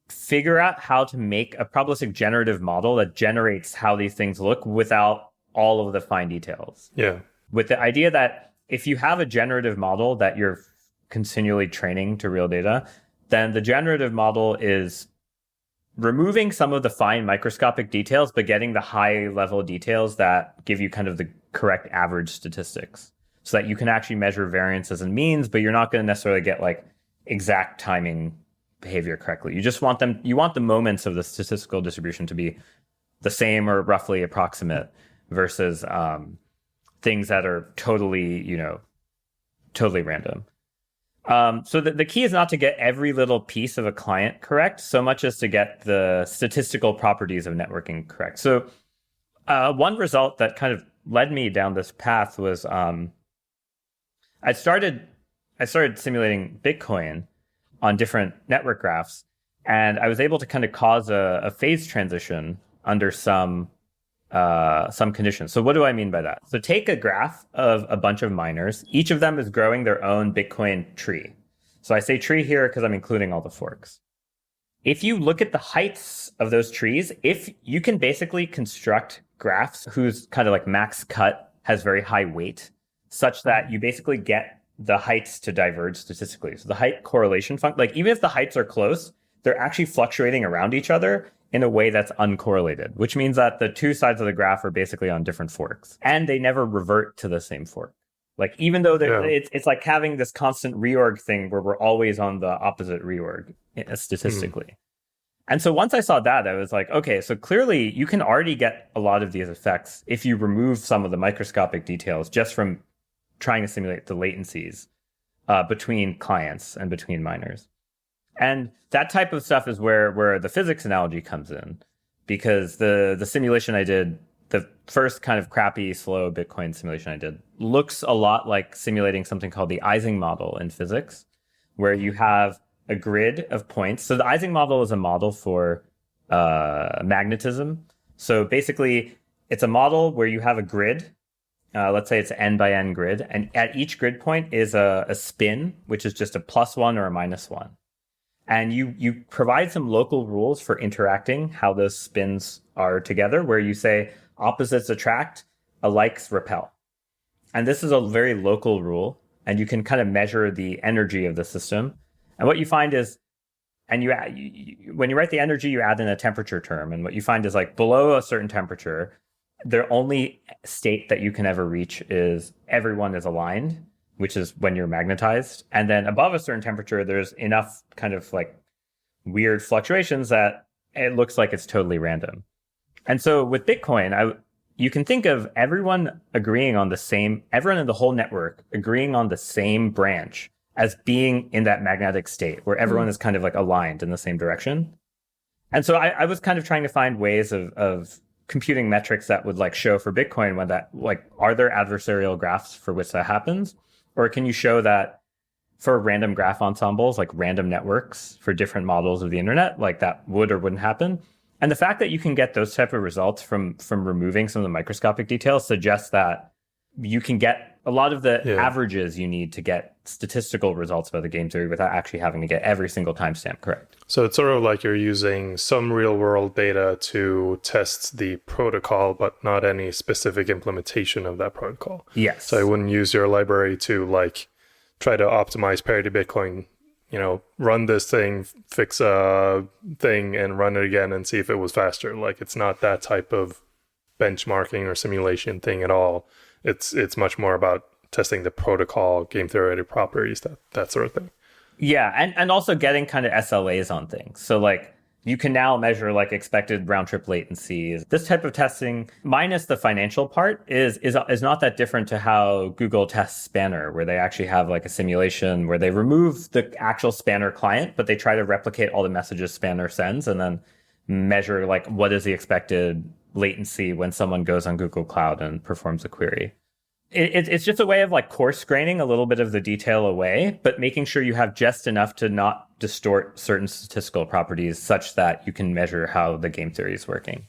figure out how to make a probabilistic generative model that generates how these things look without all of the fine details. Yeah. With the idea that if you have a generative model that you're continually training to real data, then the generative model is removing some of the fine microscopic details, but getting the high level details that give you kind of the correct average statistics, so that you can actually measure variances and means, but you're not going to necessarily get like exact timing behavior correctly. You want the moments of the statistical distribution to be the same or roughly approximate, versus things that are totally random. So the key is not to get every little piece of a client correct so much as to get the statistical properties of networking correct. So one result that kind of led me down this path was I started simulating Bitcoin on different network graphs, and I was able to kind of cause a phase transition under some conditions. So what do I mean by that? So take a graph of a bunch of miners. Each of them is growing their own Bitcoin tree. So I say tree here because I'm including all the forks. If you look at the heights of those trees, if you can basically construct graphs whose kind of like max cut has very high weight, such that you basically get the heights to diverge statistically. So the height correlation function, like even if the heights are close, they're actually fluctuating around each other in a way that's uncorrelated, which means that the two sides of the graph are basically on different forks, and they never revert to the same fork. Like even though it's like having this constant reorg thing where we're always on the opposite reorg statistically. And so once I saw that, I was like, okay, so clearly you can already get a lot of these effects if you remove some of the microscopic details just from trying to simulate the latencies between clients and between miners. And that type of stuff is where the physics analogy comes in, because the simulation I did, the first kind of crappy, slow Bitcoin simulation I did, looks a lot like simulating something called the Ising model in physics, where you have a grid of points. So the Ising model is a model for magnetism. So basically, it's a model where you have a grid. Let's say it's an n by n grid. And at each grid point is a spin, which is just a +1 or a -1. And you provide some local rules for interacting, how those spins are together, where you say opposites attract, alikes repel. And this is a very local rule. And you can kind of measure the energy of the system. And what you find is, and when you write the energy, you add in a temperature term. And what you find is like below a certain temperature, the only state that you can ever reach is everyone is aligned, which is when you're magnetized. And then above a certain temperature, there's enough kind of like weird fluctuations that it looks like it's totally random. And so with Bitcoin, you can think of everyone in the whole network agreeing on the same branch as being in that magnetic state where everyone is kind of like aligned in the same direction. And so I was kind of trying to find ways of computing metrics that would like show for Bitcoin when that, like, are there adversarial graphs for which that happens? Or can you show that for random graph ensembles, like random networks for different models of the internet, like that would or wouldn't happen? And the fact that you can get those type of results from removing some of the microscopic details suggests that you can get a lot of the averages you need to get statistical results about the game theory without actually having to get every single timestamp correct. So it's sort of like you're using some real world data to test the protocol, but not any specific implementation of that protocol. Yes. So I wouldn't use your library to like try to optimize parity Bitcoin, run this thing, fix a thing and run it again and see if it was faster. Like it's not that type of benchmarking or simulation thing at all. It's much more about testing the protocol, game theoretic properties, that sort of thing. Yeah, and also getting kind of SLAs on things. So like you can now measure like expected round trip latencies. This type of testing, minus the financial part, is not that different to how Google tests Spanner, where they actually have like a simulation where they remove the actual Spanner client, but they try to replicate all the messages Spanner sends and then measure like what is the expected latency when someone goes on Google Cloud and performs a query. It's just a way of like coarse graining a little bit of the detail away, but making sure you have just enough to not distort certain statistical properties such that you can measure how the game theory is working.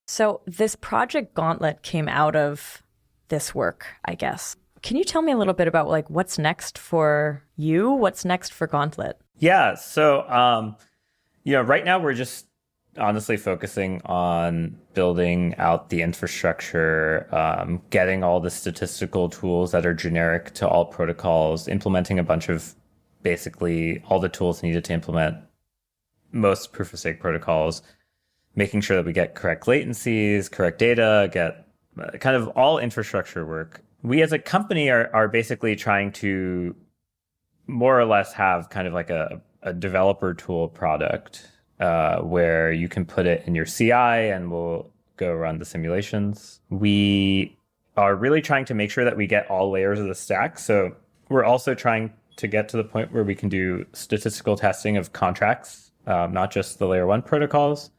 So this project Gauntlet came out of this work, I guess. Can you tell me a little bit about like what's next for you? What's next for Gauntlet? Yeah. So, right now we're just honestly focusing on building out the infrastructure, getting all the statistical tools that are generic to all protocols, implementing a bunch of basically all the tools needed to implement most proof-of-stake protocols, making sure that we get correct latencies, correct data, get kind of all infrastructure work. We as a company are basically trying to more or less have kind of like a developer tool product where you can put it in your CI and we'll go run the simulations. We are really trying to make sure that we get all layers of the stack. So we're also trying to get to the point where we can do statistical testing of contracts, not just the layer one protocols,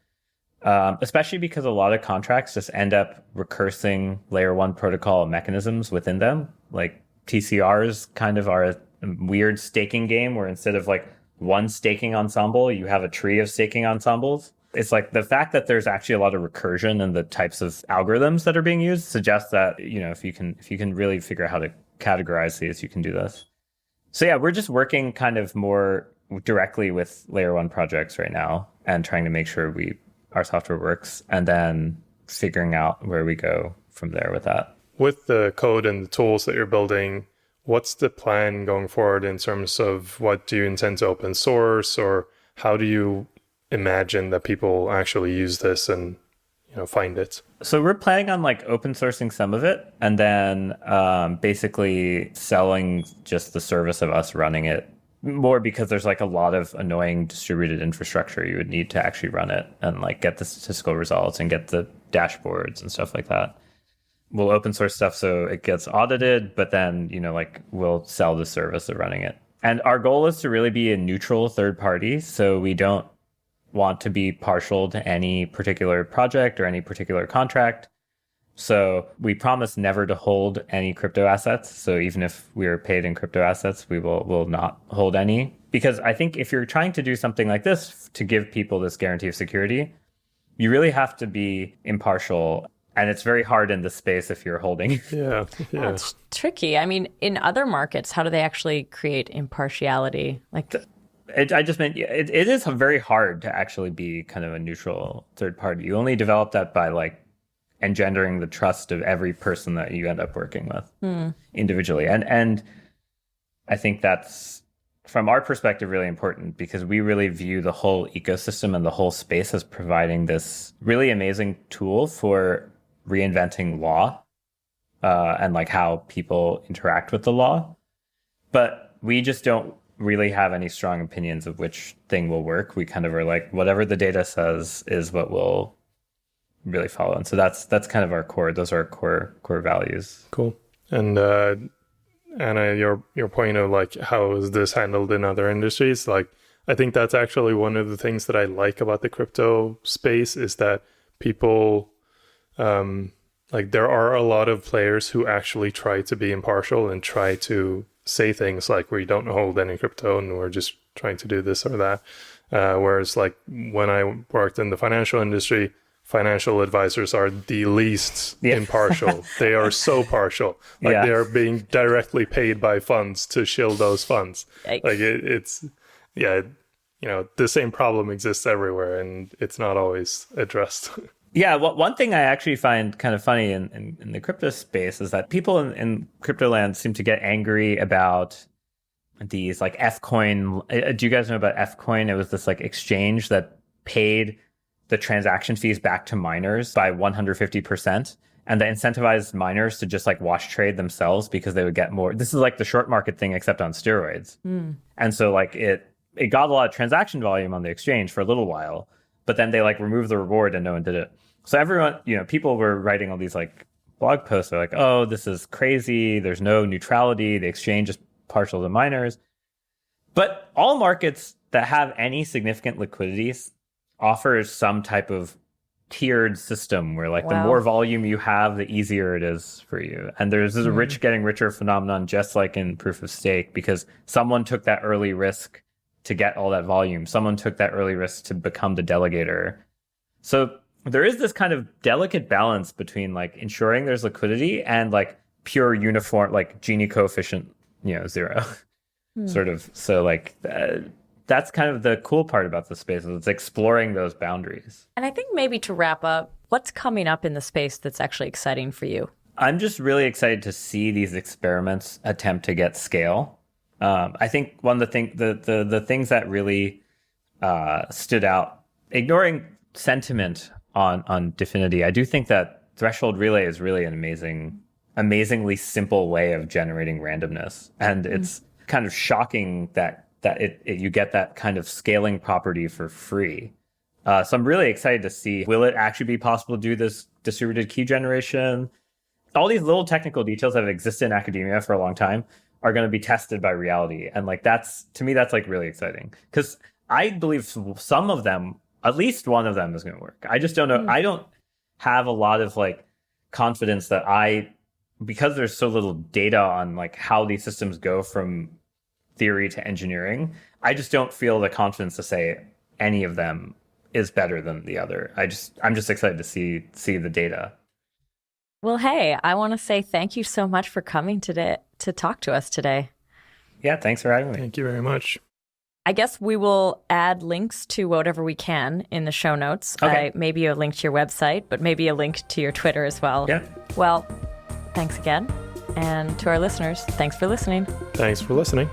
especially because a lot of contracts just end up recursing layer one protocol mechanisms within them. Like TCRs kind of are a weird staking game where instead of like one staking ensemble, you have a tree of staking ensembles. It's like the fact that there's actually a lot of recursion in the types of algorithms that are being used suggests that, if you can really figure out how to categorize these, you can do this. So yeah, we're just working kind of more directly with layer one projects right now and trying to make sure our software works and then figuring out where we go from there with that. With the code and the tools that you're building, what's the plan going forward in terms of what do you intend to open source, or how do you imagine that people actually use this and find it? So we're planning on like open sourcing some of it and then basically selling just the service of us running it more because there's like a lot of annoying distributed infrastructure you would need to actually run it and like get the statistical results and get the dashboards and stuff like that. We'll open source stuff so it gets audited, but then, like we'll sell the service of running it. And our goal is to really be a neutral third party. So we don't want to be partial to any particular project or any particular contract. So we promise never to hold any crypto assets. So even if we're paid in crypto assets, we will not hold any. Because I think if you're trying to do something like this to give people this guarantee of security, you really have to be impartial. And it's very hard in this space if you're holding. Yeah. It's tricky. I mean, in other markets, how do they actually create impartiality? I just meant it is very hard to actually be kind of a neutral third party. You only develop that by like engendering the trust of every person that you end up working with individually. And I think that's, from our perspective, really important because we really view the whole ecosystem and the whole space as providing this really amazing tool for reinventing law and like how people interact with the law. But we just don't really have any strong opinions of which thing will work. We kind of are like, whatever the data says is what we'll really follow. And so that's kind of our core. Those are our core values. Cool. And Anna, your point of like, how is this handled in other industries? Like, I think that's actually one of the things that I like about the crypto space is that people, like there are a lot of players who actually try to be impartial and try to say things like we don't hold any crypto and we're just trying to do this or that. Whereas like when I worked in the financial industry, financial advisors are the least impartial. They are so partial. Like they are being directly paid by funds to shield those funds. Yikes. Like it's the same problem exists everywhere and it's not always addressed. Yeah, well, one thing I actually find kind of funny in the crypto space is that people in crypto land seem to get angry about these like Effcoin. Do you guys know about Effcoin? It was this like exchange that paid the transaction fees back to miners by 150%. And they incentivized miners to just like wash trade themselves because they would get more. This is like the short market thing, except on steroids. And so like it got a lot of transaction volume on the exchange for a little while, but then they like removed the reward and no one did it. So everyone, people were writing all these like blog posts. They're like, oh, this is crazy. There's no neutrality. The exchange is partial to miners. But all markets that have any significant liquidities offers some type of tiered system where like the more volume you have, the easier it is for you. And there's this rich getting richer phenomenon, just like in proof of stake, because someone took that early risk to get all that volume. Someone took that early risk to become the delegator. So there is this kind of delicate balance between like ensuring there's liquidity and like pure uniform, like Gini coefficient, 0 sort of. So like that's kind of the cool part about the space, is it's exploring those boundaries. And I think maybe to wrap up, what's coming up in the space that's actually exciting for you? I'm just really excited to see these experiments attempt to get scale. I think one of the things that really stood out, ignoring sentiment on Dfinity, I do think that threshold relay is really an amazingly simple way of generating randomness, and it's kind of shocking that you get that kind of scaling property for free. So I'm really excited to see, will it actually be possible to do this distributed key generation? All these little technical details that have existed in academia for a long time are going to be tested by reality. And like, to me, that's like really exciting, because I believe some of them, at least one of them, is going to work. I just don't know. I don't have a lot of like confidence that because there's so little data on like how these systems go from theory to engineering, I just don't feel the confidence to say any of them is better than the other. I'm just excited to see the data. Well, hey, I want to say thank you so much for coming today to talk to us today. Yeah, thanks for having me. Thank you very much. I guess we will add links to whatever we can in the show notes. Okay. Maybe a link to your website, but maybe a link to your Twitter as well. Yeah. Well, thanks again. And to our listeners, thanks for listening. Thanks for listening.